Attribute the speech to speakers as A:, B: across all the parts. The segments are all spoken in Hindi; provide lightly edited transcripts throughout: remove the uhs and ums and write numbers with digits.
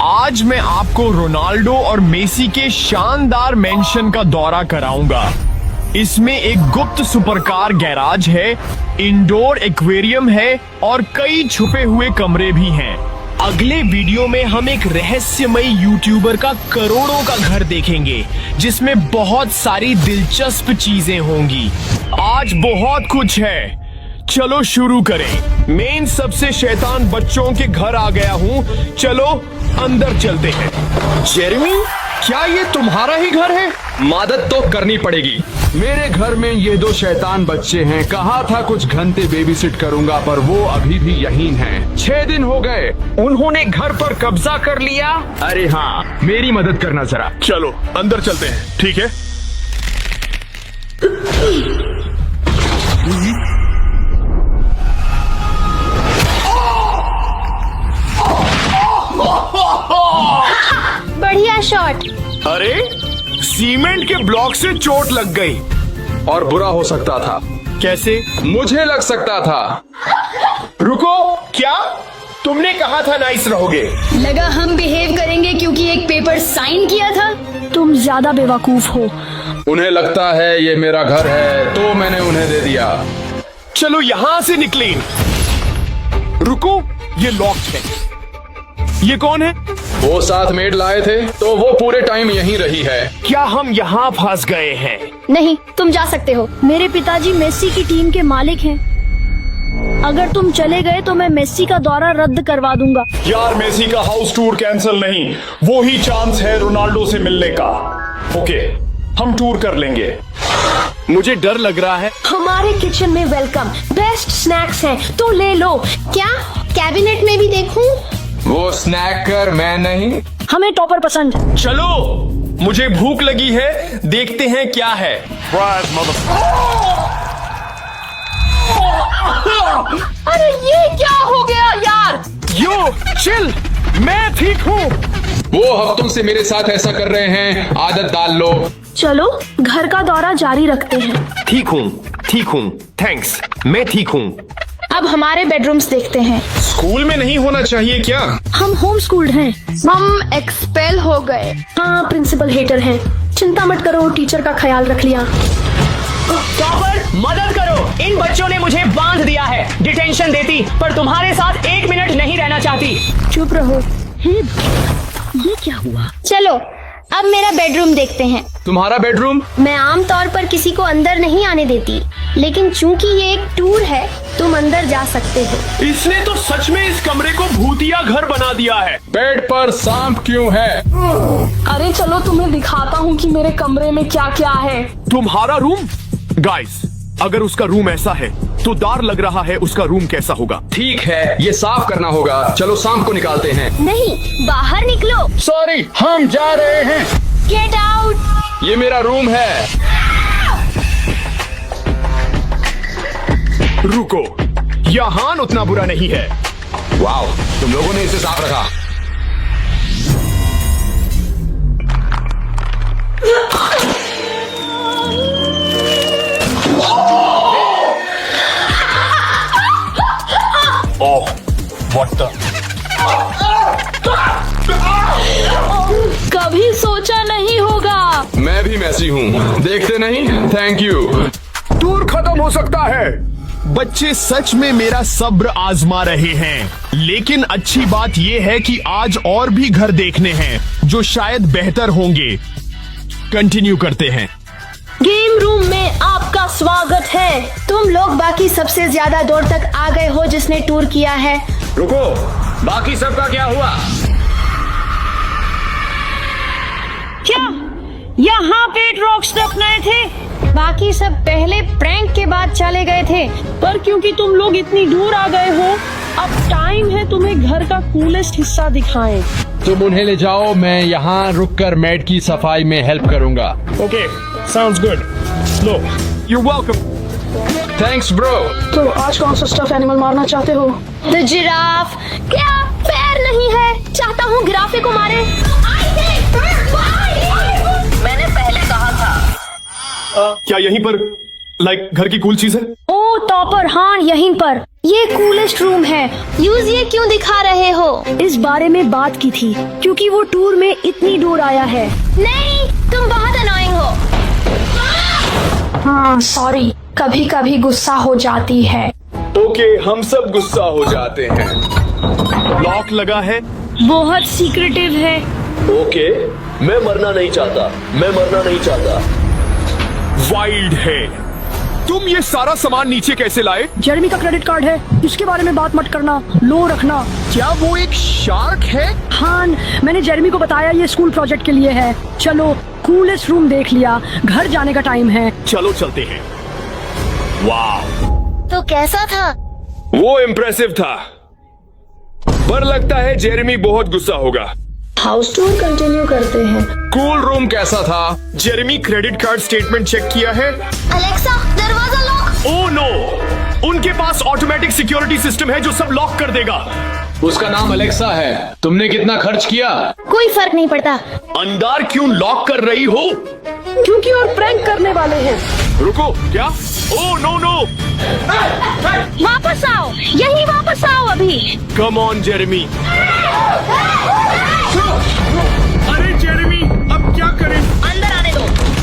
A: आज मैं आपको रोनाल्डो और मेसी के शानदार मेंशन का दौरा कराऊंगा। इसमें एक गुप्त सुपरकार गैराज है, इंडोर एक्वेरियम है और कई छुपे हुए कमरे भी हैं। अगले वीडियो में हम एक रहस्यमयी यूट्यूबर का करोड़ों का घर देखेंगे, जिसमें बहुत सारी दिलचस्प चीजें होंगी। आज बहुत कुछ है, चलो शुरू करें। मैं इन सबसे शैतान बच्चों के घर आ गया हूँ, चलो अंदर चलते हैं। जेरेमी, क्या ये तुम्हारा ही घर है?
B: मदद तो करनी पड़ेगी।
C: मेरे घर में ये दो शैतान बच्चे हैं। कहा था कुछ घंटे बेबीसिट करूंगा, पर वो अभी भी यहीं हैं। 6 दिन हो गए।
B: उन्होंने घर पर कब्जा कर लिया।
C: अरे हाँ, मेरी मदद करना जरा।
A: चलो अंदर चलते हैं, ठीक है?
D: बढ़िया शॉट।
A: अरे सीमेंट के ब्लॉक से चोट लग गई।
C: और बुरा हो सकता था।
A: कैसे?
C: मुझे लग सकता था।
A: रुको, क्या तुमने कहा था नाइस रहोगे?
D: लगा हम बिहेव करेंगे क्योंकि एक पेपर साइन किया था। तुम ज्यादा बेवकूफ हो।
C: उन्हें लगता है ये मेरा घर है, तो मैंने उन्हें दे दिया।
A: चलो यहाँ से निकलें। रुको, ये लॉक्ड है। ये कौन है?
C: वो साथ मेड लाए थे, तो वो पूरे टाइम यहीं रही है।
A: क्या हम यहाँ फंस गए हैं?
D: नहीं, तुम जा सकते हो। मेरे पिताजी मेसी की टीम के मालिक हैं। अगर तुम चले गए तो मैं मेसी का दौरा रद्द करवा दूंगा।
A: यार, मेसी का हाउस टूर कैंसिल नहीं, वो ही चांस है रोनाल्डो से मिलने का। ओके, हम टूर कर लेंगे। मुझे डर लग रहा है।
D: हमारे किचन में वेलकम, बेस्ट स्नैक्स हैं, तो ले लो। क्या कैबिनेट में भी देखूं?
C: वो स्नैकर मैं नहीं।
D: हमें टॉपर पसंद।
A: चलो, मुझे भूख लगी है, देखते हैं क्या है।
D: अरे ये क्या हो गया यार?
A: यो चिल, मैं ठीक हूँ।
C: वो हफ्तों से मेरे साथ ऐसा कर रहे हैं, आदत डाल लो।
D: चलो घर का दौरा जारी रखते हैं।
A: ठीक हूँ, थैंक्स, मैं ठीक हूँ।
D: अब हमारे बेडरूम्स देखते हैं।
A: स्कूल में नहीं होना चाहिए क्या?
D: हम होम स्कूल्ड हैं। हम एक्सपेल हो गए। हाँ, प्रिंसिपल हेटर हैं। चिंता मत करो, टीचर का ख्याल रख लिया।
E: टॉपर, मदद करो, इन बच्चों ने मुझे बांध दिया है। डिटेंशन देती, पर तुम्हारे साथ 1 मिनट नहीं रहना चाहती।
D: चुप रहो। ये क्या हुआ? चलो अब मेरा बेडरूम देखते हैं।
C: तुम्हारा बेडरूम?
D: मैं आमतौर पर किसी को अंदर नहीं आने देती, लेकिन चूंकि ये एक टूर है, तुम अंदर जा सकते हो।
A: इसने तो सच में इस कमरे को भूतिया घर बना दिया है।
C: बेड पर सांप क्यों है?
D: अरे चलो तुम्हें दिखाता हूँ कि मेरे कमरे में क्या क्या है।
A: तुम्हारा रूम? गाइस, अगर उसका रूम ऐसा है तो डर लग रहा है उसका रूम कैसा होगा।
C: ठीक है, ये साफ करना होगा। चलो सांप को निकालते हैं।
D: नहीं, बाहर निकलो।
C: सॉरी, हम जा रहे हैं।
D: Get out.
C: ये मेरा रूम है।
A: रुको, यहाँ उतना बुरा नहीं है।
C: वाओ, तुम लोगों ने इसे साफ रखा।
A: ओह, व्हाट द?
D: कभी सोचा नहीं होगा।
C: मैं भी मैसी हूँ, देखते नहीं? Thank you.
A: टूर खत्म हो सकता है। बच्चे सच में मेरा सब्र आजमा रहे हैं, लेकिन अच्छी बात यह है कि आज और भी घर देखने हैं जो शायद बेहतर होंगे। कंटिन्यू करते हैं।
D: गेम रूम में आपका स्वागत है। तुम लोग बाकी सबसे ज्यादा दूर तक आ गए हो जिसने टूर किया है।
B: रुको, बाकी सबका क्या हुआ?
D: क्या यहाँ पे रॉक्स रखने थे? बाकी सब पहले प्रैंक के बाद चले गए थे, पर क्योंकि तुम लोग इतनी दूर आ गए हो, अब टाइम है तुम्हें घर का कूलेस्ट हिस्सा दिखाएं।
C: तुम उन्हें ले जाओ, मैं यहाँ रुककर मैट की सफाई में हेल्प करूँगा।
A: Okay, sounds good. Low, you welcome.
C: Thanks bro.
D: तो आज कौन सा स्टफ एनिमल मारना चाहते हो? The giraffe. क्या पैर नहीं है? चाहता हूँ गिराफे को मारे।
E: मैंने पहले कहा था।
A: क्या यहीं पर लाइक घर की कूल चीज है?
D: ओ टॉपर, हाँ यहीं पर। ये कूलेस्ट रूम है।
F: यूज ये क्यों दिखा रहे हो?
D: इस बारे में बात की थी क्योंकि वो टूर में इतनी दूर आया है।
F: नहीं, तुम बहुत अनोइंग हो।
D: हाँ सॉरी, कभी कभी गुस्सा हो जाती है।
C: ओके, हम सब गुस्सा हो जाते हैं।
A: लॉक लगा है।
D: बहुत सीक्रेटिव है।
G: ओके, मैं मरना नहीं चाहता।
A: वाइल्ड है। तुम ये सारा सामान नीचे कैसे लाए?
D: जेरेमी का क्रेडिट कार्ड है, इसके बारे में बात मत करना, लो रखना।
A: क्या वो एक शार्क है?
D: हाँ, मैंने जेरेमी को बताया ये स्कूल प्रोजेक्ट के लिए है। चलो, कूलेस्ट रूम देख लिया, घर जाने का टाइम है।
A: चलो चलते हैं। वाह,
F: तो कैसा था?
C: वो इम्प्रेसिव था, पर लगता है जेरेमी बहुत गुस्सा होगा।
D: हाउस टूर कंटिन्यू करते हैं।
C: कूल रूम कैसा था?
A: Jeremy credit card statement check किया है?
F: अलेक्सा, दरवाजा लॉक।
A: ओह नो, उनके पास ऑटोमेटिक सिक्योरिटी सिस्टम है जो सब लॉक कर देगा।
C: उसका नाम अलेक्सा है। तुमने कितना खर्च किया?
F: कोई फर्क नहीं पड़ता।
A: अंदर क्यों लॉक कर रही हो?
D: क्योंकि और प्रैंक करने वाले हैं।
A: रुको, क्या? ओह नो नो,
F: वापस आओ, यही वापस आओ अभी।
A: Come on Jeremy. अरे जेरेमी, अब क्या करें?
F: अंदर आने दो,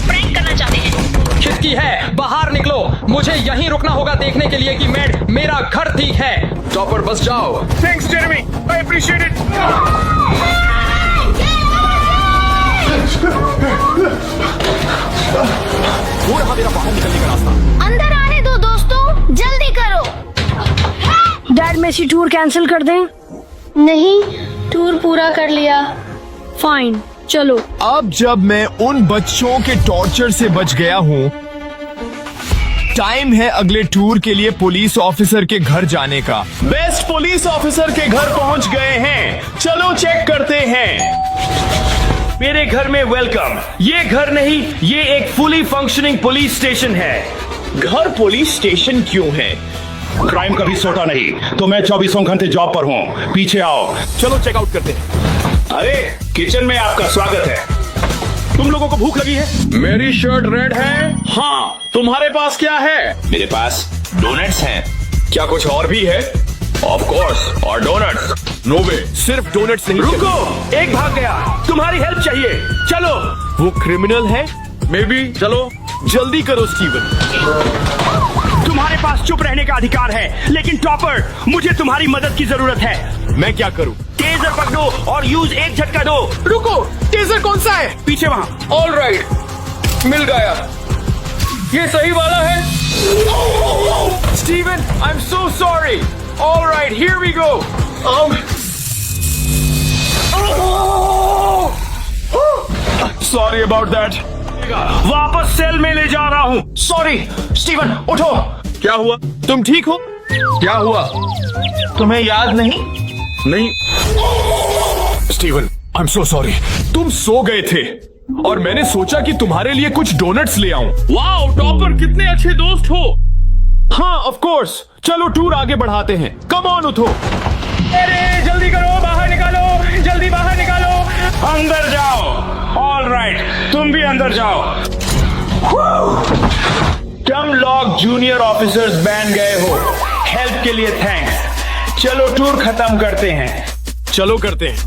F: प्रैंक करना चाहते हैं।
E: खिड़की है, बाहर निकलो। मुझे यहीं रुकना होगा देखने के लिए कि मेरा घर ठीक है।
C: टॉपर, बस जाओ।
A: Thanks Jeremy, I appreciate it. वो रहा मेरा बाहर निकलने का रास्ता।
F: अंदर आने दो दोस्तों, जल्दी करो।
D: डैड, मेसी टूर कैंसिल कर दें?
F: नहीं, टूर पूरा कर लिया।
D: फाइन, चलो।
A: अब जब मैं उन बच्चों के टॉर्चर से बच गया हूँ, टाइम है अगले टूर के लिए पुलिस ऑफिसर के घर जाने का। बेस्ट पुलिस ऑफिसर के घर पहुँच गए हैं। चलो चेक करते हैं।
H: मेरे घर में वेलकम। ये घर नहीं, ये एक फुली फंक्शनिंग पुलिस स्टेशन है।
A: घर पुलिस स्टेशन क्यों है?
H: क्राइम कभी सोता नहीं, तो मैं 24 घंटे जॉब पर हूँ। पीछे आओ।
A: चलो चेकआउट करते हैं।
H: अरे, किचन में आपका स्वागत है। तुम लोगों को भूख लगी है?
C: मेरी शर्ट रेड है।
H: हाँ, तुम्हारे पास क्या है? मेरे पास डोनट्स हैं।
C: क्या कुछ और भी है?
H: ऑफ कोर्स, और डोनट्स।
A: नो वे, सिर्फ डोनट्स नहीं।
H: रुको, एक भाग गया। तुम्हारी हेल्प चाहिए। चलो।
A: वो क्रिमिनल है?
C: May be. चलो
A: जल्दी करो स्टीवन।
H: तुम्हारे पास चुप रहने का अधिकार है, लेकिन टॉपर, मुझे तुम्हारी मदद की जरूरत है।
A: मैं क्या करूं?
H: टेजर पकड़ो और यूज एक झटका दो।
C: रुको, टेजर कौन सा है?
H: पीछे वहाँ।
C: ऑल राइट, मिल गया। ये सही वाला है।
A: Steven, I am so sorry. All right, here we go. Sorry about that.
H: वापस सेल में ले जा रहा हूँ। सॉरी। स्टीवन, उठो।
C: क्या हुआ?
A: तुम ठीक हो?
C: क्या हुआ?
H: तुम्हें याद नहीं?
C: नहीं।
A: Steven, I am so sorry. तुम सो गए थे और मैंने सोचा कि तुम्हारे लिए कुछ डोनट्स ले आऊं।
H: वाओ, टॉपर, कितने अच्छे दोस्त हो।
A: हाँ, ऑफ कोर्स। चलो टूर आगे बढ़ाते हैं। कम ऑन, उठो।
H: अरे जल्दी करो, बाहर निकालो, जल्दी बाहर निकालो। अंदर जाओ। ऑल राइट, तुम भी अंदर जाओ। तुम लोग जूनियर ऑफिसर्स बन गए हो। हेल्प के लिए थैंक्स। चलो टूर खत्म करते हैं।
A: चलो करते हैं।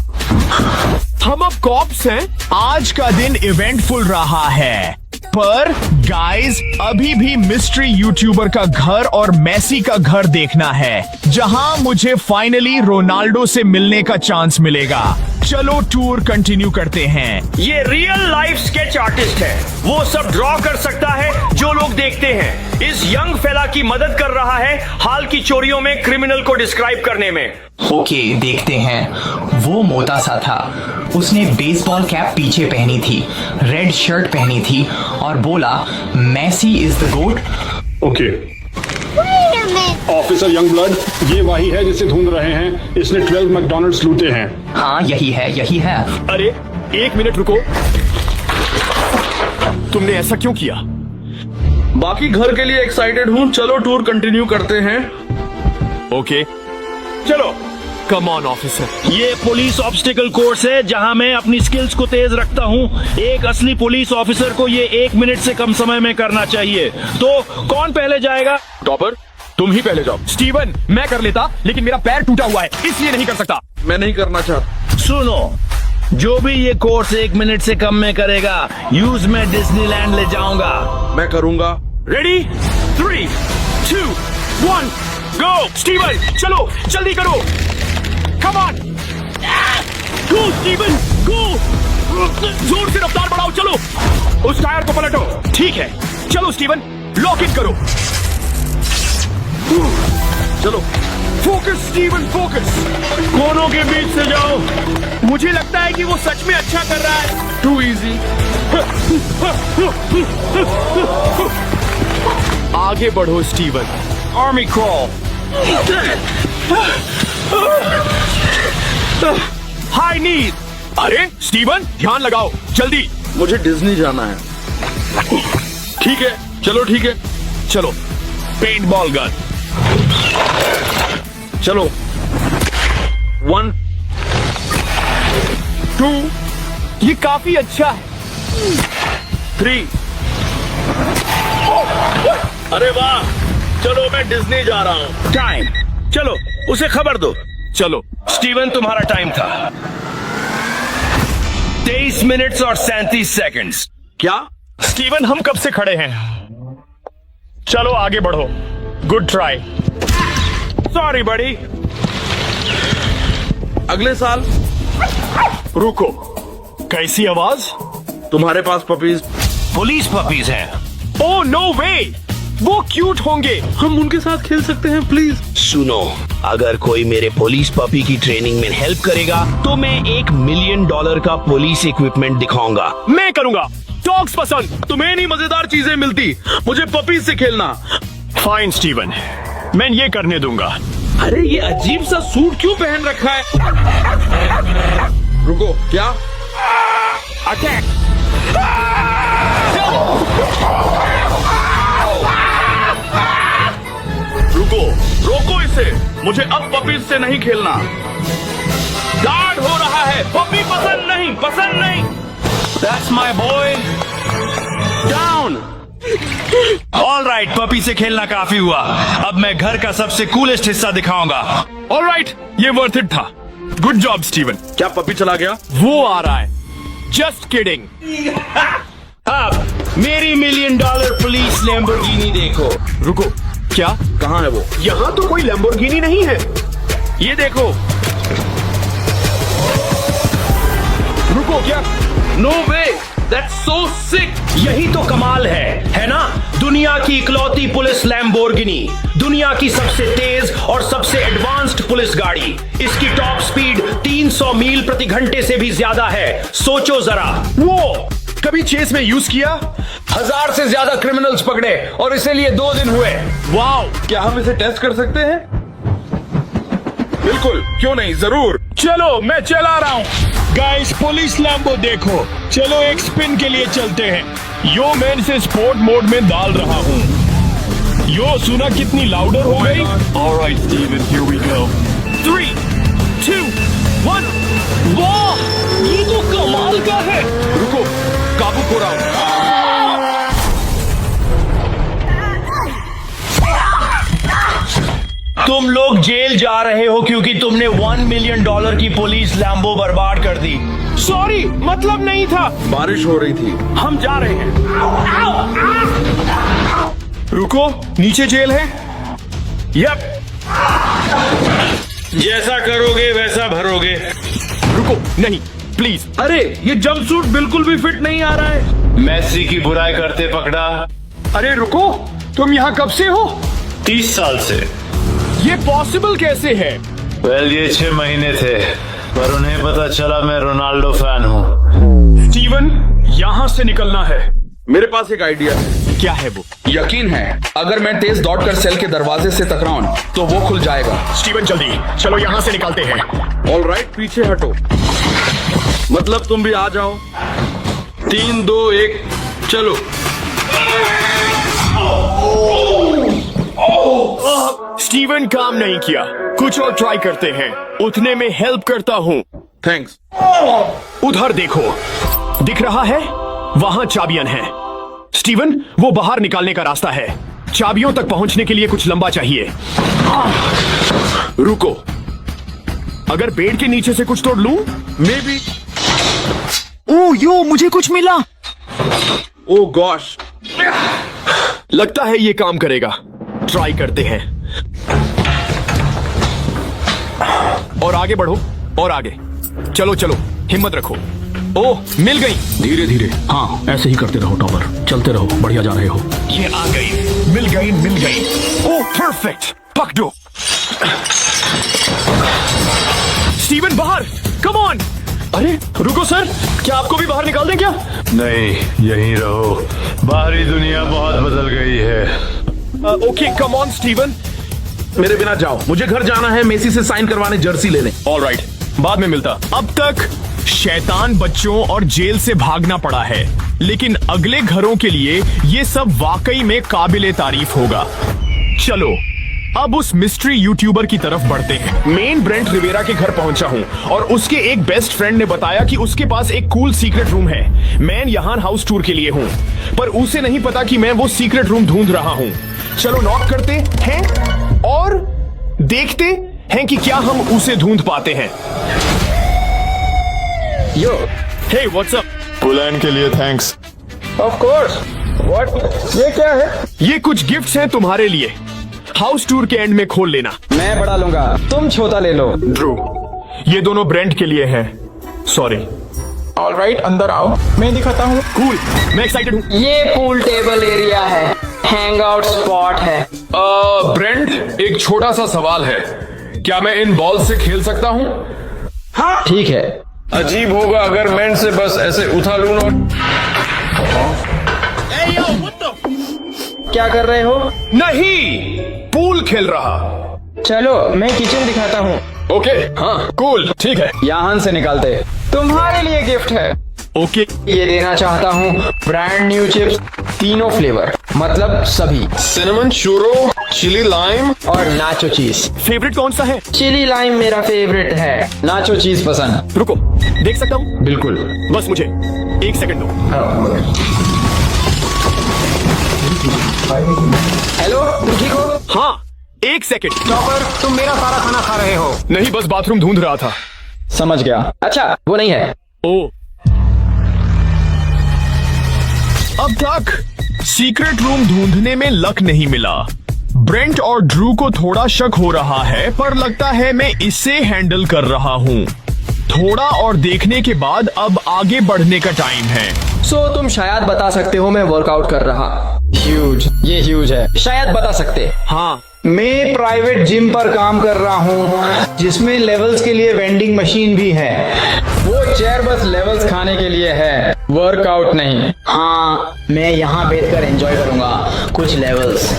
A: हम अब कॉप्स हैं। आज का दिन इवेंटफुल रहा है, पर गाइस अभी भी मिस्ट्री यूट्यूबर का घर और मेसी का घर देखना है, जहां मुझे फाइनली रोनाल्डो से मिलने का चांस मिलेगा। चलो टूर कंटिन्यू करते हैं।
H: ये रियल लाइफ स्केच आर्टिस्ट है। वो सब ड्रॉ कर सकता है जो लोग देखते हैं। इस यंग फेला की मदद कर रहा है हाल की चोरियों में क्रिमिनल को डिस्क्राइब करने में।
E: ओके, देखते हैं। वो मोटा सा था, उसने बेसबॉल कैप पीछे पहनी थी, रेड शर्ट पहनी थी और बोला Messi is the goat.
C: Okay, officer young blood, ये वही है जिसे ढूंढ रहे हैं। इसने 12 मैकडॉनल्ड्स लूटे हैं।
E: हाँ, यही है, यही है।
A: अरे एक मिनट रुको, तुमने ऐसा क्यों किया?
C: बाकी घर के लिए एक्साइटेड हूँ। चलो टूर कंटिन्यू करते हैं।
A: ओके, चलो। Come on officer.
H: ये पुलिस ऑब्स्टिकल कोर्स है जहां मैं अपनी स्किल्स को तेज रखता हूं। एक असली पुलिस ऑफिसर को ये 1 मिनट से कम समय में करना चाहिए। तो कौन पहले जाएगा?
C: टॉपर, तुम ही पहले जाओ।
A: स्टीवन, मैं कर लेता, लेकिन मेरा पैर टूटा हुआ है, इसलिए नहीं कर सकता।
C: मैं नहीं करना चाहता।
G: सुनो, जो भी ये कोर्स 1 मिनट से कम में करेगा, यूज में डिज्नीलैंड ले जाऊंगा।
C: मैं करूंगा।
A: रेडी? 3, 2, 1, गो! स्टीवन, चलो, जल्दी करो। कम ऑन, गो स्टीवन, गो! जोर से रफ्तार बढ़ाओ, चलो। उस टायर को पलटो। ठीक है, चलो स्टीवन, लॉक इन करो। चलो, फोकस स्टीवन, फोकस। कोनों के बीच से जाओ। मुझे लगता है कि वो सच में अच्छा कर रहा है।
C: Too easy.
A: आगे बढ़ो Steven. Army crawl. High knees. अरे स्टीवन, ध्यान लगाओ, जल्दी।
C: मुझे डिज्नी जाना है। ठीक है, चलो ठीक है।
A: चलो, पेंट बॉल गन।
C: चलो। 1, 2,
A: ये काफी अच्छा है।
C: 3।
G: अरे वाह, चलो मैं डिज्नी जा रहा हूँ। टाइम, चलो उसे खबर दो।
A: चलो,
H: स्टीवन, तुम्हारा टाइम था 23 मिनट्स और 37 सेकंड्स।
C: क्या?
A: स्टीवन, हम कब से खड़े हैं? चलो आगे बढ़ो। Good try. सॉरी बड़ी।
C: अगले साल।
A: रुको, कैसी आवाज?
C: तुम्हारे पास पपीज?
H: पुलिस पपीज हैं।
A: ओह नो वे, वो क्यूट होंगे।
C: हम उनके साथ खेल सकते हैं प्लीज?
G: सुनो, अगर कोई मेरे पुलिस पपी की ट्रेनिंग में हेल्प करेगा तो मैं $1 मिलियन का पुलिस इक्विपमेंट दिखाऊंगा।
A: मैं करूंगा। डॉग्स पसंद।
C: तुम्हें नहीं मजेदार चीजें मिलती, मुझे पपीज से खेलना।
A: फाइन स्टीवन, मैं ये करने दूंगा।
C: अरे ये अजीब सा सूट क्यों पहन रखा है? रुको, क्या?
A: अटैक!
C: रुको, रोको इसे। मुझे अब पपीज से नहीं खेलना। गार्ड हो रहा है। पपी पसंद नहीं, पसंद नहीं।
H: That's my boy.
C: Down.
H: All right, puppy से खेलना काफी हुआ। अब मैं घर का सबसे कूलेस्ट हिस्सा दिखाऊंगा।
A: ऑल राइट, ये वर्थ इट था। Good job Steven.
C: क्या पपी चला गया?
A: वो आ रहा है। Just kidding.
G: अब मेरी $1 मिलियन पुलिस लैम्बोर्गिनी देखो।
A: रुको, क्या?
C: कहाँ है वो?
A: यहाँ तो कोई लैम्बोर्गिनी नहीं है।
C: ये देखो।
A: रुको, क्या?
C: नो वे, दैट्स सो सिक।
G: यही तो कमाल है ना? दुनिया की इकलौती पुलिस लैम्बोर्गिनी, दुनिया की सबसे तेज और सबसे एडवांस्ड पुलिस गाड़ी। इसकी टॉप स्पीड 300 मील प्रति घंटे से भी ज्यादा है। सोचो जरा।
A: वो कभी चेस में यूज किया?
B: 1000 से ज्यादा क्रिमिनल्स पकड़े और इसीलिए 2 दिन हुए।
A: वाओ!
C: क्या हम इसे टेस्ट कर सकते हैं? बिल्कुल, क्यों नहीं, जरूर।
A: चलो, मैं चला रहा हूँ। गाइस, पुलिस लैम्बो देखो। चलो एक स्पिन के लिए चलते हैं। यो, मैं इसे स्पोर्ट मोड में डाल रहा हूँ। यो, सुना कितनी लाउडर हो गई? Alright Steven, here we go. 3, 2, 1। वाह, ये तो कमाल का है।
C: रुको, काबू खो रहा हूं।
G: तुम लोग जेल जा रहे हो क्योंकि तुमने $1 मिलियन की पुलिस लैम्बो बर्बाद कर दी।
A: सॉरी, मतलब नहीं था।
C: बारिश हो रही थी।
A: हम जा रहे हैं। रुको, नीचे जेल है।
H: यप, जैसा करोगे वैसा भरोगे।
A: रुको, नहीं, प्लीज।
C: अरे ये जंपसूट बिल्कुल भी फिट नहीं आ रहा है।
H: मैसी की बुराई करते पकड़ा।
A: अरे रुको, तुम यहाँ कब से हो?
H: 30 साल से।
A: ये पॉसिबल कैसे है?
I: वेल, ये 6 महीने थे, पर उन्हें पता चला मैं रोनाल्डो फैन हूँ।
A: स्टीवन, यहाँ से निकलना है।
C: मेरे पास एक आइडिया है।
A: क्या है वो?
C: यकीन है, अगर मैं तेज दौड़कर सेल के दरवाजे से टकराऊं तो वो खुल जाएगा।
A: स्टीवन, जल्दी चलो, यहाँ से निकलते हैं।
C: ऑल राइट, पीछे हटो। मतलब तुम भी आ जाओ। 3, 2, 1, चलो।
A: स्टीवन, काम नहीं किया। कुछ और ट्राई करते हैं। उठने में हेल्प करता हूँ।
C: थैंक्स।
A: उधर देखो, दिख रहा है? वहां चाबियां हैं। स्टीवन, वो बाहर निकालने का रास्ता है। चाबियों तक पहुंचने के लिए कुछ लंबा चाहिए। रुको, अगर पेड़ के नीचे से कुछ तोड़ लूं? May be. ओ यो, मुझे कुछ मिला। ओ गॉश, लगता है ये काम करेगा। ट्राई करते हैं। और आगे बढ़ो, और आगे। चलो चलो, हिम्मत रखो। ओह, मिल गई।
C: धीरे धीरे, हाँ ऐसे ही करते रहो टॉपर, चलते रहो, बढ़िया जा रहे हो।
A: ये आ गई, मिल गई, मिल गई। ओह परफेक्ट, पकड़ो। स्टीवन बाहर, कम ऑन। अरे रुको सर, क्या आपको भी बाहर निकाल दें क्या?
I: नहीं, यहीं रहो। बाहरी दुनिया बहुत बदल गई है।
A: Okay, come on Steven.
C: मेरे बिना जाओ, मुझे घर जाना है, मेसी से साइन करवाने जर्सी लेने।
A: ऑलराइट, बाद में मिलता। अब तक शैतान बच्चों और जेल से भागना पड़ा है, लेकिन अगले घरों के लिए ये सब वाकई में काबिले तारीफ होगा। चलो अब उस मिस्ट्री यूट्यूबर की तरफ बढ़ते हैं। मेन ब्रेंट रिवेरा के घर पहुंचा हूं और उसके एक बेस्ट फ्रेंड ने बताया कि उसके पास एक कूल सीक्रेट रूम है। मैं यहाँ हाउस टूर के लिए हूँ, पर उसे नहीं पता कि मैं वो सीक्रेट रूम ढूंढ रहा हूँ। चलो नॉक करते हैं और देखते हैं कि क्या हम उसे ढूंढ पाते हैं। यो, हे व्हाट्स अप?
I: पुलैंड के लिए थैंक्स।
B: Of course. व्हाट? ये क्या है?
A: ये कुछ गिफ्ट्स हैं तुम्हारे लिए। हाउस टूर के एंड में खोल लेना।
B: मैं बड़ा लूंगा, तुम छोटा ले लो।
A: ड्रू, ये दोनों ब्रेंट के लिए हैं। सॉरी।
B: ऑलराइट, अंदर आओ, मैं दिखाता हूँ।
A: कूल, मैं एक्साइटेड हूँ।
J: ये पूल टेबल एरिया है, हैंग आउट स्पॉट है।
B: ब्रेंट, एक छोटा सा सवाल है, क्या मैं इन बॉल से खेल सकता हूँ?
J: हाँ
B: ठीक है। अजीब होगा अगर मैं इनसे बस ऐसे उठा लूं और...
J: क्या कर रहे हो?
B: नहीं, पूल खेल रहा।
J: चलो मैं किचन दिखाता हूँ।
B: ओके, हाँ कूल, ठीक है। यहाँ से निकालते।
J: तुम्हारे लिए गिफ्ट है।
A: ओके,
J: ये देना चाहता हूँ ब्रांड न्यू चिप्स, तीनों फ्लेवर, मतलब सभी।
B: सिनेमन, चूरो, चिली लाइम
J: और नाचो चीज।
A: फेवरेट कौन सा है?
J: चिली लाइम मेरा फेवरेट है।
B: नाचो चीज पसंद।
A: रुको, देख सकता हूँ?
B: बिल्कुल।
A: बस मुझे 1 सेकंड दो।
J: हेलो, तुम ठीक हो?
A: हाँ, 1 सेकंड।
J: टॉपर, तुम मेरा सारा खाना खा रहे हो।
A: नहीं, बस बाथरूम ढूंढ रहा था।
B: समझ गया।
J: अच्छा, वो नहीं है।
A: ओ, अब तक सीक्रेट रूम ढूंढने में लक नहीं मिला। ब्रेंट और ड्रू को थोड़ा शक हो रहा है, पर लगता है मैं इसे हैंडल कर रहा हूँ। थोड़ा और देखने के बाद अब आगे बढ़ने का टाइम है।
J: सो तुम शायद बता सकते हो मैं वर्कआउट कर रहा।
B: ह्यूज, ये ह्यूज है।
J: शायद बता सकते।
A: हाँ,
K: मैं प्राइवेट जिम पर काम कर रहा हूँ, जिसमें लेवल्स के लिए वेंडिंग मशीन भी है।
B: वो चेयर बस लेवल्स खाने के लिए है, वर्कआउट नहीं।
J: हाँ, मैं यहाँ बैठकर एंजॉय करूंगा कुछ लेवल्स।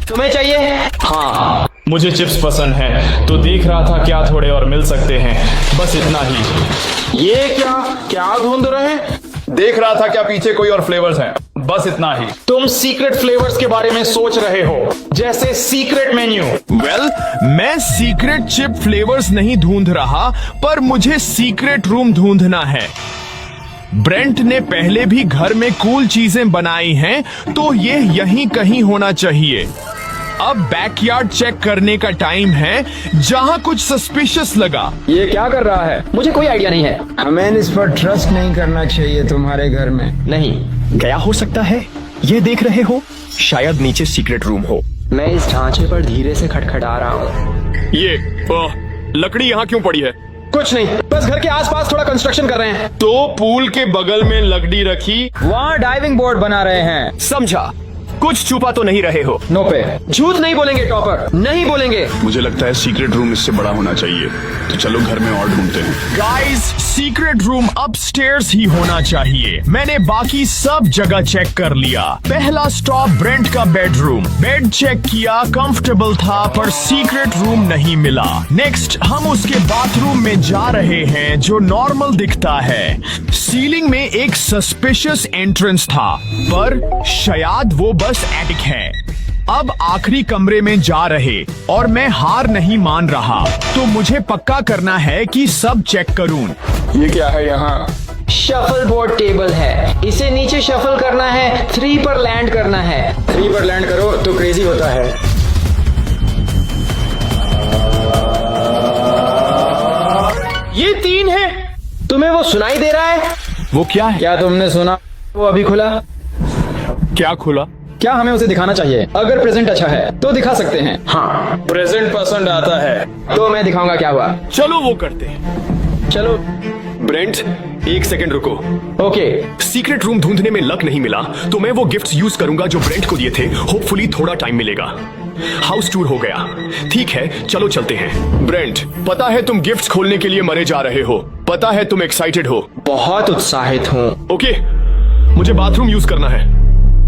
J: तुम्हें चाहिए?
B: हाँ, मुझे चिप्स पसंद है, तो देख रहा था क्या थोड़े और मिल सकते हैं, बस इतना ही।
K: ये क्या ढूंढ रहे हैं?
B: देख रहा था क्या पीछे कोई और फ्लेवर्स हैं, बस इतना ही।
K: तुम सीक्रेट फ्लेवर्स के बारे में सोच रहे हो, जैसे सीक्रेट मेन्यू।
A: वेल, मैं सीक्रेट चिप फ्लेवर्स नहीं ढूंढ रहा, पर मुझे सीक्रेट रूम ढूंढना है। ब्रेंट ने पहले भी घर में कूल चीजें बनाई हैं, तो ये यहीं कहीं होना चाहिए। अब बैकयार्ड चेक करने का टाइम है, जहां कुछ सस्पिशियस लगा।
J: ये क्या कर रहा है? मुझे कोई आइडिया नहीं है।
K: हमें इस पर ट्रस्ट नहीं करना चाहिए तुम्हारे घर में।
J: नहीं,
A: गया हो सकता है। ये देख रहे हो, शायद नीचे सीक्रेट रूम हो।
J: मैं इस ढांचे पर धीरे से खटखटा रहा हूँ।
A: ये लकड़ी यहाँ क्यों पड़ी है?
J: कुछ नहीं, बस घर के आसपास थोड़ा कंस्ट्रक्शन कर रहे हैं।
A: तो पूल के बगल में लकड़ी रखी,
B: वहाँ डाइविंग बोर्ड बना रहे हैं।
A: समझा। कुछ छुपा तो नहीं रहे हो?
B: नो पे।
J: झूठ नहीं बोलेंगे टॉपर, नहीं बोलेंगे।
C: मुझे लगता है सीक्रेट रूम इससे बड़ा होना चाहिए, तो चलो घर में और ढूंढते हैं।
A: गाइस, सीक्रेट रूम अपस्टेयर्स ही होना चाहिए। मैंने बाकी सब जगह चेक कर लिया। पहला स्टॉप ब्रेंट का बेडरूम। बेड चेक किया, कंफर्टेबल था, पर सीक्रेट रूम नहीं मिला। नेक्स्ट हम उसके बाथरूम में जा रहे हैं, जो नॉर्मल दिखता है। सीलिंग में एक सस्पिशियस एंट्रेंस था, पर शायद वो बस एटिक है। अब आखिरी कमरे में जा रहे, और मैं हार नहीं मान रहा, तो मुझे पक्का करना है कि सब चेक करूं।
B: ये क्या है यहाँ?
J: शफल बोर्ड टेबल है। इसे नीचे शफल करना है, 3 पर लैंड करना है।
G: 3 पर लैंड करो तो क्रेजी होता है।
H: ये 3 है।
J: तुम्हें वो सुनाई दे रहा है?
A: वो क्या है?
K: क्या तुमने सुना? वो अभी खुला।
A: क्या खुला?
K: क्या हमें उसे दिखाना चाहिए? अगर प्रेजेंट अच्छा है तो दिखा सकते हैं।
J: हाँ,
B: प्रेजेंट पसंद आता है।
J: तो मैं दिखाऊंगा क्या हुआ।
A: चलो वो करते हैं।
J: चलो।
H: ब्रेंट, 1 सेकंड रुको।
J: ओके।
H: सीक्रेट रूम ढूंढने में लक नहीं मिला तो मैं वो गिफ्ट्स यूज करूंगा जो ब्रेंट को दिए थे। होपफुली थोड़ा टाइम मिलेगा। हाउस टूर हो गया। ठीक है, चलो चलते हैं। ब्रेंट, पता है तुम गिफ्ट्स खोलने के लिए मरे जा रहे हो। पता है तुम एक्साइटेड हो।
J: बहुत उत्साहित हूँ।
H: ओके, मुझे बाथरूम यूज करना है।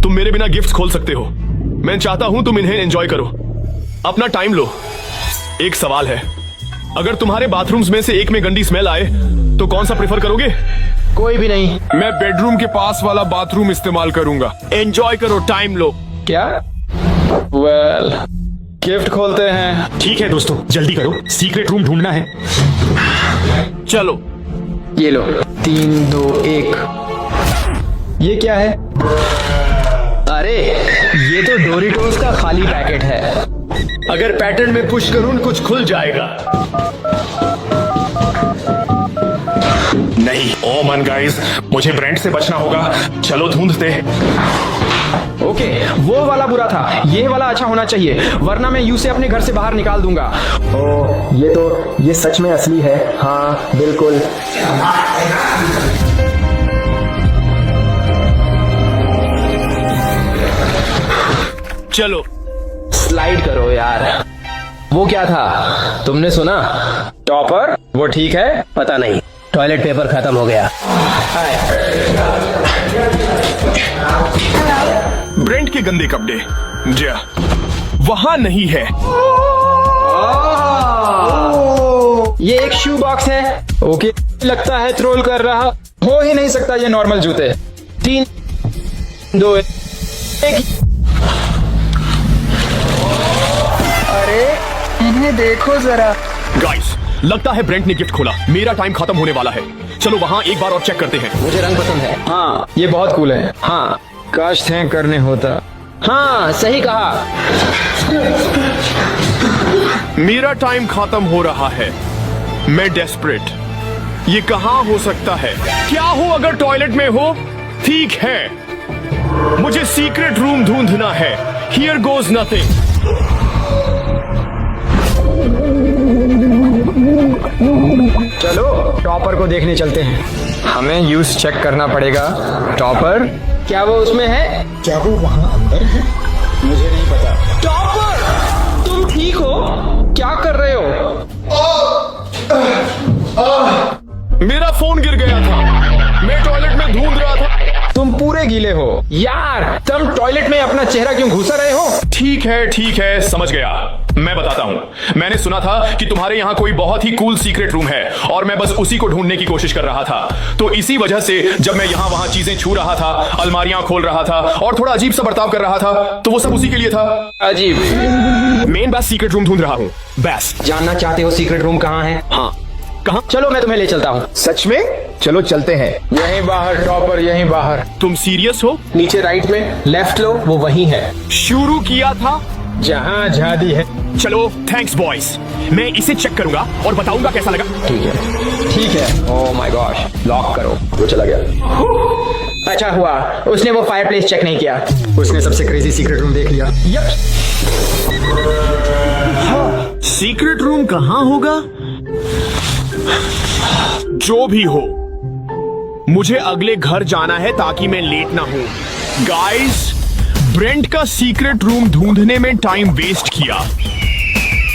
H: तुम मेरे बिना गिफ्ट्स खोल सकते हो। मैं चाहता हूं तुम इन्हें एंजॉय करो। अपना टाइम लो। एक सवाल है, अगर तुम्हारे बाथरूम्स में से एक में गंदी स्मेल आए तो कौन सा प्रेफर करोगे?
J: कोई भी नहीं।
A: मैं बेडरूम के पास वाला बाथरूम इस्तेमाल करूंगा।
H: एंजॉय करो, टाइम लो।
K: क्या? वेल, गिफ्ट खोलते हैं।
B: ठीक है दोस्तों, जल्दी करो, सीक्रेट रूम ढूंढना है।
H: चलो।
J: ये लो, 3 2 1।
K: ये क्या है?
J: अरे, ये तो डोरिटोस का खाली पैकेट है।
H: अगर पैटर्न में पुश करूं कुछ खुल जाएगा।
B: नहीं, ओ मन गाइस, मुझे ब्रेंट से बचना होगा। चलो ढूंढते।
J: ओके, वो वाला बुरा था, ये वाला अच्छा होना चाहिए, वरना मैं यू से अपने घर से बाहर निकाल दूंगा। ओह, ये सच में असली है। हाँ, बिल्कुल।
H: चलो
J: स्लाइड करो यार। वो क्या था? तुमने सुना? टॉपर? वो ठीक है? पता नहीं। टॉयलेट पेपर खत्म हो गया।
H: ब्रेंट के गंदे कपड़े जा वहां नहीं है।
J: ये एक शू बॉक्स है।
K: ओके, लगता है ट्रोल कर रहा हो ही नहीं सकता। ये नॉर्मल जूते।
J: 3 2 1। अरे, इन्हें देखो जरा।
H: गाइस, लगता है ब्रेंट ने गिफ्ट खोला। मेरा टाइम खत्म होने वाला है। चलो वहां एक बार और चेक करते हैं।
J: मुझे रंग पसंद है।
K: हाँ, ये बहुत कूल है।
J: हाँ
K: काश थे करने होता।
J: हाँ, सही कहा।
H: मेरा टाइम खत्म हो रहा है। मैं डेस्परेट। ये कहां हो सकता है? क्या हो अगर टॉयलेट में हो? ठीक है, मुझे सीक्रेट रूम ढूंढना है। Here goes nothing.
K: चलो टॉपर को देखने चलते हैं। हमें यूज चेक करना पड़ेगा। टॉपर,
J: क्या वो उसमें है?
K: क्या वो वहाँ अंदर है? मुझे नहीं पता।
J: टॉपर, तुम ठीक हो? क्या कर रहे हो?
H: मेरा फोन गिर गया था। मैं टॉयलेट में ढूंढ रहा था।
K: तुम पूरे गीले हो।
J: यार, तुम टॉयलेट में अपना चेहरा क्यों घुसा रहे हो?
H: ठीक है, समझ गया। मैं बताता हूँ। मैंने सुना था कि तुम्हारे यहाँ कोई बहुत ही कूल सीक्रेट रूम है और मैं बस उसी को ढूंढने की कोशिश कर रहा था। तो इसी वजह से जब मैं यहाँ वहाँ चीजें छू रहा था, अलमारियां खोल रहा था और थोड़ा अजीब सा बर्ताव कर रहा था, तो वो सब उसी के लिए था।
J: अजीब।
H: मेन बस सीक्रेट रूम ढूंढ रहा हूँ। बस
J: जानना चाहते हो सीक्रेट रूम कहाँ है?
H: हाँ, कहाँ?
J: चलो मैं तुम्हें ले चलता हूँ।
K: सच में? चलो चलते हैं। यहीं बाहर टॉपर, यहीं बाहर।
H: तुम सीरियस हो?
J: नीचे राइट में, लेफ्ट लो, वो वहीं है।
H: शुरू किया था
K: जहाँ आजादी है।
H: चलो, थैंक्स बॉयज। मैं इसे चेक करूंगा और बताऊंगा कैसा लगा।
J: ठीक है। ओह माय गॉश, लॉक करो। वो चला गया। अच्छा हुआ उसने वो फायरप्लेस चेक नहीं किया।
K: उसने सबसे क्रेजी सीक्रेट रूम देख लिया।
H: सीक्रेट रूम कहाँ होगा? जो भी हो, मुझे अगले घर जाना है ताकि मैं लेट ना हूं। गाइस, ब्रेंट का सीक्रेट रूम ढूंढने में टाइम वेस्ट किया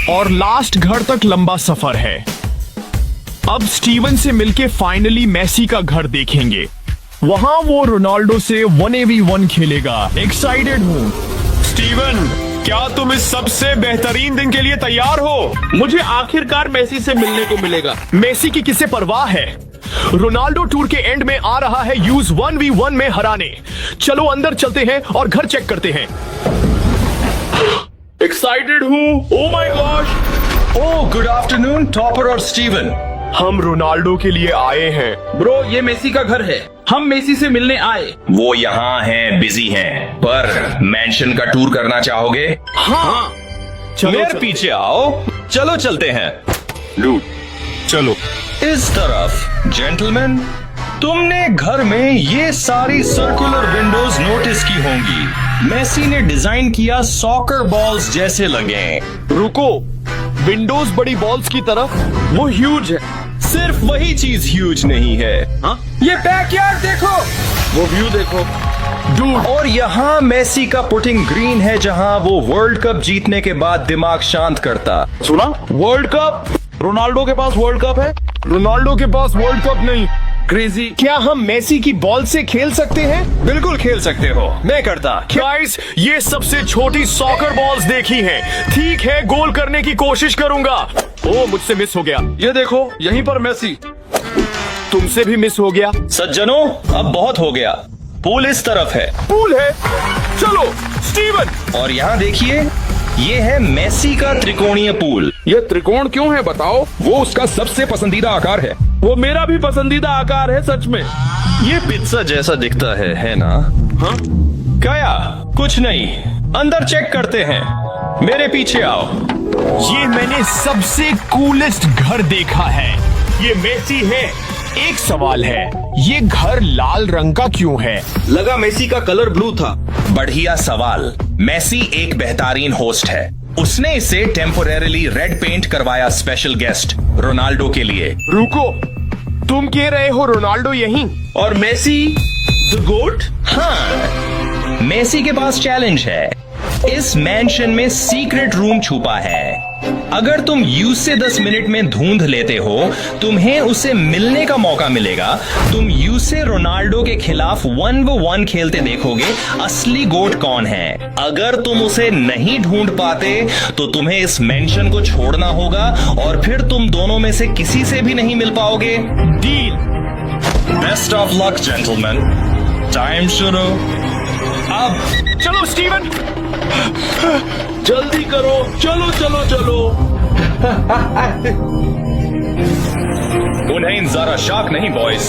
H: और लास्ट घर तक लंबा सफर है। अब स्टीवन से मिलके फाइनली मेसी का घर देखेंगे। वहां वो रोनाल्डो से 1v1 खेलेगा। एक्साइटेड हूं। स्टीवन, क्या तुम इस सबसे बेहतरीन दिन के लिए तैयार हो?
C: मुझे आखिरकार मेसी से मिलने को मिलेगा।
H: मेसी की किसे परवाह है? रोनाल्डो टूर के एंड में आ रहा है यूज 1v1 में हराने। चलो अंदर चलते हैं और घर चेक करते हैं।
C: एक्साइटेड हूँ। Oh my gosh.
B: Oh, good afternoon topper और स्टीवन।
H: हम रोनाल्डो के लिए आए हैं।
C: ब्रो, ये मेसी का घर है। हम मेसी से मिलने आए।
G: वो यहाँ हैं, बिजी हैं, पर मैंशन का टूर करना चाहोगे?
H: हाँ, चलो
G: मेरे पीछे आओ, चलो चलते हैं।
H: चलो।
G: इस तरफ जेंटलमैन, तुमने घर में ये सारी सर्कुलर विंडोज नोटिस की होंगी। मेसी ने डिजाइन किया सॉकर बॉल्स जैसे लगे।
H: रुको, विंडोज बड़ी बॉल्स की तरफ? वो ह्यूज है।
G: सिर्फ वही चीज ह्यूज नहीं है।
C: हाँ?
G: ये बैकयार्ड देखो,
C: वो व्यू देखो।
G: डूड, और यहाँ मेसी का पुटिंग ग्रीन है, जहाँ वो वर्ल्ड कप जीतने के बाद दिमाग शांत करता।
C: सुना? World cup? रोनाल्डो के पास वर्ल्ड कप है?
H: रोनाल्डो के पास वर्ल्ड कप नहीं।
C: क्रेजी।
H: क्या हम मेसी की बॉल से खेल सकते हैं?
G: बिल्कुल खेल सकते हो, मैं करता।
H: गाइस, ये सबसे छोटी सॉकर बॉल्स देखी हैं। ठीक है, गोल करने की कोशिश करूंगा। ओ, मुझसे मिस हो गया।
C: ये देखो, यहीं पर मेसी।
H: तुमसे भी मिस हो गया।
G: सज्जनों, अब बहुत हो गया। पूल इस तरफ है।
H: पूल है? चलो स्टीवन।
G: और यहाँ देखिए, ये है मेसी का त्रिकोणीय पूल।
C: ये त्रिकोण क्यों है बताओ?
H: वो उसका सबसे पसंदीदा आकार है।
C: वो मेरा भी पसंदीदा आकार है, सच में।
G: ये पिज्जा जैसा दिखता है ना?
C: हाँ?
G: क्या? कुछ नहीं, अंदर चेक करते हैं। मेरे पीछे आओ।
A: ये मैंने सबसे कूलेस्ट घर देखा है। ये मेसी है। एक सवाल है, ये घर लाल रंग का क्यों है?
C: लगा मेसी का कलर ब्लू था।
G: बढ़िया सवाल। मेसी एक बेहतरीन होस्ट है। उसने इसे टेम्पोरेरीली रेड पेंट करवाया स्पेशल गेस्ट रोनाल्डो के लिए।
H: रुको, तुम कह रहे हो रोनाल्डो यहीं?
C: और मेसी द गोट?
G: हाँ, मेसी के पास चैलेंज है। इस मैंशन में सीक्रेट रूम छुपा है। अगर तुम यू से 10 मिनट में ढूंढ लेते हो, तुम्हें उसे मिलने का मौका मिलेगा। तुम यू से रोनाल्डो के खिलाफ 1v1 खेलते देखोगे असली गोट कौन है। अगर तुम उसे नहीं ढूंढ पाते तो तुम्हें इस मेंशन को छोड़ना होगा और फिर तुम दोनों में से किसी से भी नहीं मिल पाओगे। Deal. Best of luck gentleman. Time शुरू अब।
H: चलो स्टीवन, जल्दी करो। चलो चलो चलो।
G: उन्हें जरा शॉक नहीं बॉयज।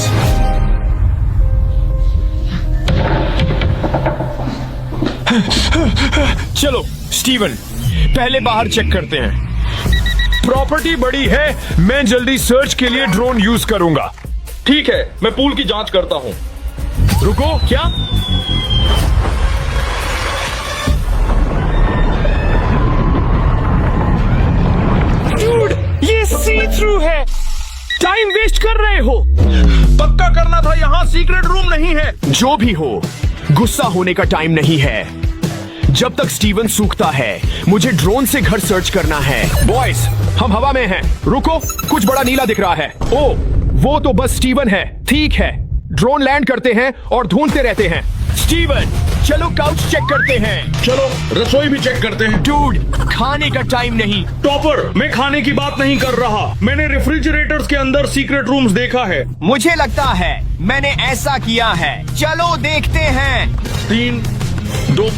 H: चलो स्टीवन, पहले बाहर चेक करते हैं। प्रॉपर्टी बड़ी है, मैं जल्दी सर्च के लिए ड्रोन यूज करूंगा।
C: ठीक है, मैं पूल की जांच करता हूँ।
H: रुको, क्या? ये सी थ्रू है। टाइम वेस्ट कर रहे हो। पक्का करना था यहाँ सीक्रेट रूम नहीं है। जो भी हो, गुस्सा होने का टाइम नहीं है। जब तक स्टीवन सूखता है, मुझे ड्रोन से घर सर्च करना है। बॉयज, हम हवा में हैं। रुको, कुछ बड़ा नीला दिख रहा है। ओ, वो तो बस स्टीवन है। ठीक है, ड्रोन लैंड करते हैं और ढूंढते रहते हैं। स्टीवन, चलो काउच चेक करते हैं।
C: चलो रसोई भी चेक करते हैं।
H: डूड, खाने का टाइम नहीं।
C: टॉपर, मैं खाने की बात नहीं कर रहा। मैंने रेफ्रिजरेटर्स के अंदर सीक्रेट रूम्स देखा है।
A: मुझे लगता है मैंने ऐसा किया है। चलो देखते हैं।
C: 3, 2,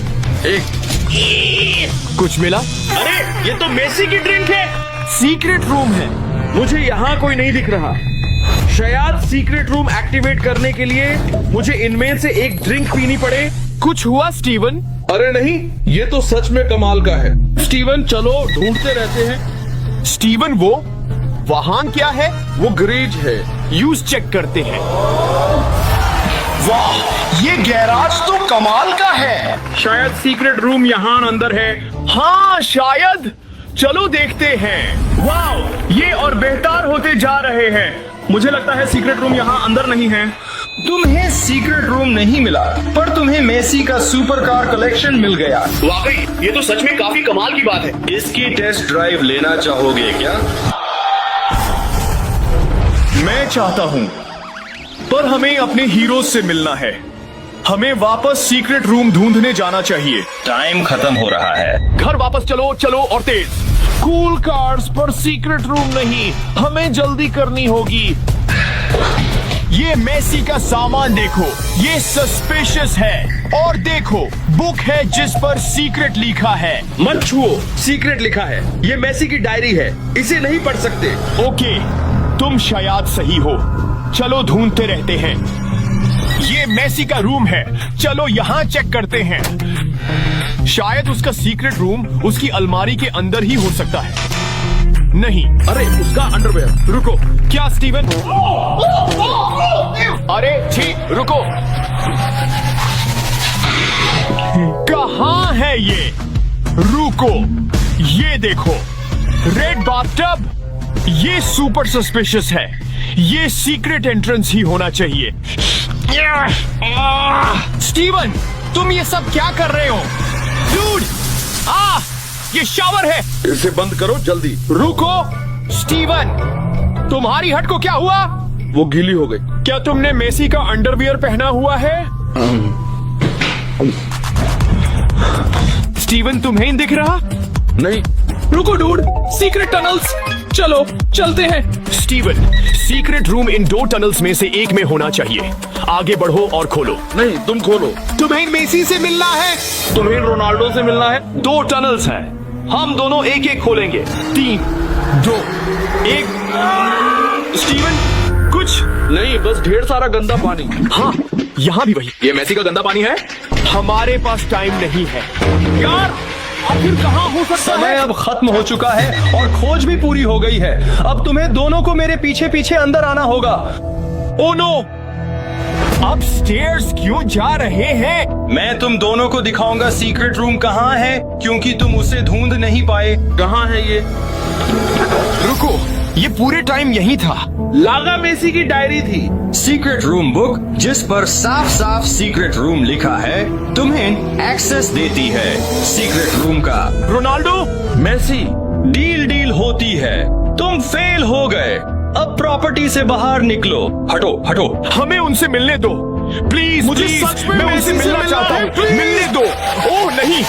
C: 1।
H: कुछ मिला?
C: अरे, ये तो मेसी की ड्रिंक है।
H: सीक्रेट रूम है।
C: मुझे यहाँ कोई नहीं दिख रहा। शायद सीक्रेट रूम एक्टिवेट करने के लिए मुझे इनमें से एक ड्रिंक पीनी पड़े।
H: कुछ हुआ स्टीवन?
C: अरे नहीं, ये तो सच में कमाल का है। स्टीवन, चलो ढूंढते रहते हैं।
H: स्टीवन, वो वहां क्या है?
C: वो गैरेज है।
H: यूज चेक करते हैं।
G: वाह, ये गैराज तो कमाल का है।
C: शायद सीक्रेट रूम यहाँ अंदर है।
H: हाँ शायद। चलो देखते हैं।
C: वाह, ये और बेहतर होते जा रहे हैं। मुझे लगता है सीक्रेट रूम यहाँ अंदर नहीं है।
G: तुम्हें सीक्रेट रूम नहीं मिला, पर तुम्हें मेसी का सुपर कार कलेक्शन मिल गया।
C: वाकई, ये तो सच में काफी कमाल की बात है।
G: इसकी टेस्ट ड्राइव लेना चाहोगे क्या?
H: मैं चाहता हूँ, पर हमें अपने हीरोज से मिलना है। हमें वापस सीक्रेट रूम ढूंढने जाना चाहिए।
G: टाइम खत्म हो रहा है।
H: घर वापस चलो, चलो और तेज। कूल कार्स पर सीक्रेट रूम नहीं, हमें जल्दी करनी होगी।
A: ये मेसी का सामान देखो, ये सस्पिशियस है। और देखो, बुक है जिस पर सीक्रेट लिखा है।
C: मत छुओ, सीक्रेट लिखा है। ये मेसी की डायरी है, इसे नहीं पढ़ सकते।
A: ओके, तुम शायद सही हो। चलो ढूंढते रहते हैं। ये मेसी का रूम है, चलो यहाँ चेक करते हैं। शायद उसका सीक्रेट रूम उसकी अलमारी के अंदर ही हो सकता है। नहीं,
C: अरे उसका अंडरवेयर।
A: रुको, क्या स्टीवन? अरे ठीक, रुको। कहाँ है ये? रुको, ये देखो, रेड बाथटब। ये सुपर सस्पिशियस है। ये सीक्रेट एंट्रेंस ही होना चाहिए। स्टीवन, तुम ये सब क्या कर रहे हो? डूड, ये शावर है।
C: इसे बंद करो जल्दी।
A: रुको स्टीवन, तुम्हारी हट को क्या हुआ?
C: वो गीली हो गई।
A: क्या तुमने मेसी का अंडरवियर पहना हुआ है? स्टीवन, तुम्हें दिख रहा?
C: नहीं।
B: रुको डूड, सीक्रेट टनल्स, चलो चलते हैं।
A: Steven, secret room in 2 tunnels में से एक में होना चाहिए। आगे बढ़ो और खोलो।
C: नहीं, तुम खोलो।
H: तुम्हें मेसी से मिलना है।
C: तुम्हें रोनाल्डो से मिलना है।
B: 2 टनल्स हैं, हम दोनों एक एक खोलेंगे।
A: 3, 2, 1। स्टीवन, कुछ
C: नहीं, बस ढेर सारा गंदा पानी।
A: हाँ, यहाँ भी वही।
C: ये मेसी का गंदा पानी है।
A: हमारे पास टाइम नहीं है।
C: यार, आखिर कहाँ हो सकता
G: समय अब खत्म हो चुका है और खोज भी पूरी हो गई है। अब तुम्हें दोनों को मेरे पीछे पीछे अंदर आना होगा।
A: ओ नो, अब स्टेयर्स क्यों जा रहे हैं?
G: मैं तुम दोनों को दिखाऊंगा सीक्रेट रूम कहाँ है, क्योंकि तुम उसे ढूंढ नहीं पाए।
C: कहाँ है ये?
A: रुको, ये पूरे टाइम यही था।
C: लागा मेसी की डायरी थी।
G: सीक्रेट रूम बुक, जिस पर साफ साफ सीक्रेट रूम लिखा है, तुम्हें एक्सेस देती है सीक्रेट रूम का।
A: रोनाल्डो,
C: मेसी,
G: डील होती है। तुम फेल हो गए। अब प्रॉपर्टी से बाहर निकलो। हटो हटो।
A: हमें उनसे मिलने दो प्लीज।
H: मुझे
A: प्लीज,
H: सच में
A: मैं उनसे
H: मेसी से
A: मिलना
H: मिलना
A: चाहता
H: है,
A: हूँ।
H: प्लीज।
A: मिलने दो। ओह नहीं,